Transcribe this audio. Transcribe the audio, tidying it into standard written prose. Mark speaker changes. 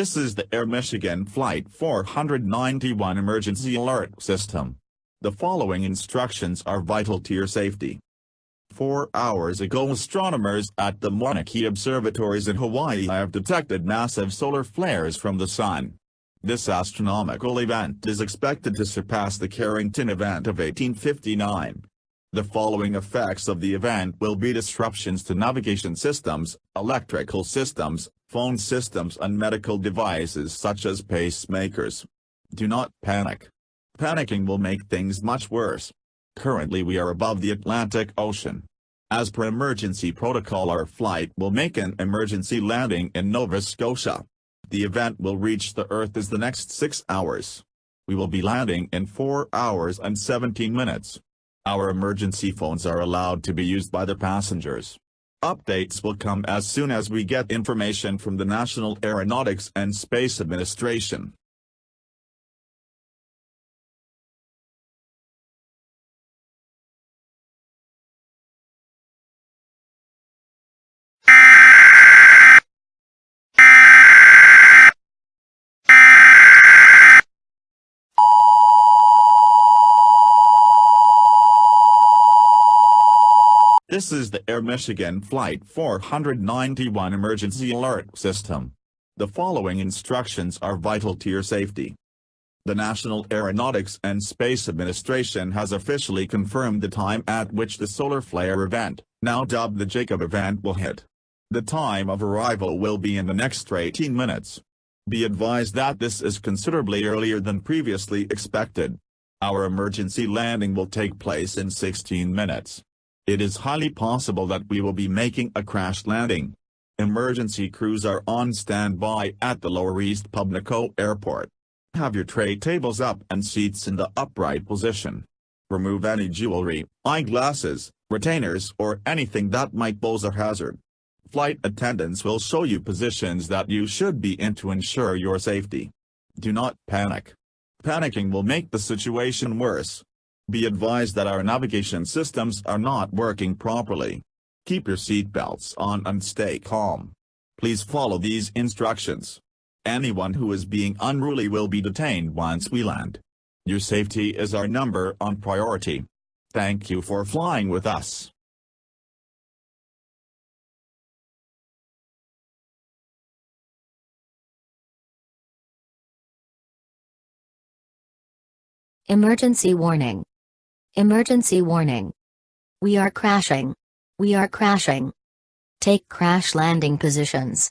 Speaker 1: This is the Air Michigan Flight 491 emergency alert system. The following instructions are vital to your safety. 4 hours ago, astronomers at the Mauna Kea observatories in Hawaii have detected massive solar flares from the sun. This astronomical event is expected to surpass the Carrington event of 1859. The following effects of the event will be disruptions to navigation systems, electrical systems, phone systems and medical devices such as pacemakers. Do not panic. Panicking will make things much worse. Currently we are above the Atlantic Ocean. As per emergency protocol, our flight will make an emergency landing in Nova Scotia. The event will reach the Earth in the next 6 hours. We will be landing in 4 hours and 17 minutes. Our emergency phones are allowed to be used by the passengers. Updates will come as soon as we get information from the National Aeronautics and Space Administration. This is the Air Michigan Flight 491 emergency alert system. The following instructions are vital to your safety. The National Aeronautics and Space Administration has officially confirmed the time at which the solar flare event, now dubbed the Jacob event, will hit. The time of arrival will be in the next 18 minutes. Be advised that this is considerably earlier than previously expected. Our emergency landing will take place in 16 minutes. It is highly possible that we will be making a crash landing. Emergency crews are on standby at the Lower East Pubnico Airport. Have your tray tables up and seats in the upright position. Remove any jewelry, eyeglasses, retainers or anything that might pose a hazard. Flight attendants will show you positions that you should be in to ensure your safety. Do not panic. Panicking will make the situation worse. Be advised that our navigation systems are not working properly. Keep your seatbelts on and stay calm. Please follow these instructions. Anyone who is being unruly will be detained once we land. Your safety is our number one priority. Thank you for flying with us.
Speaker 2: Emergency warning. Emergency warning. We are crashing. We are crashing. Take crash landing positions.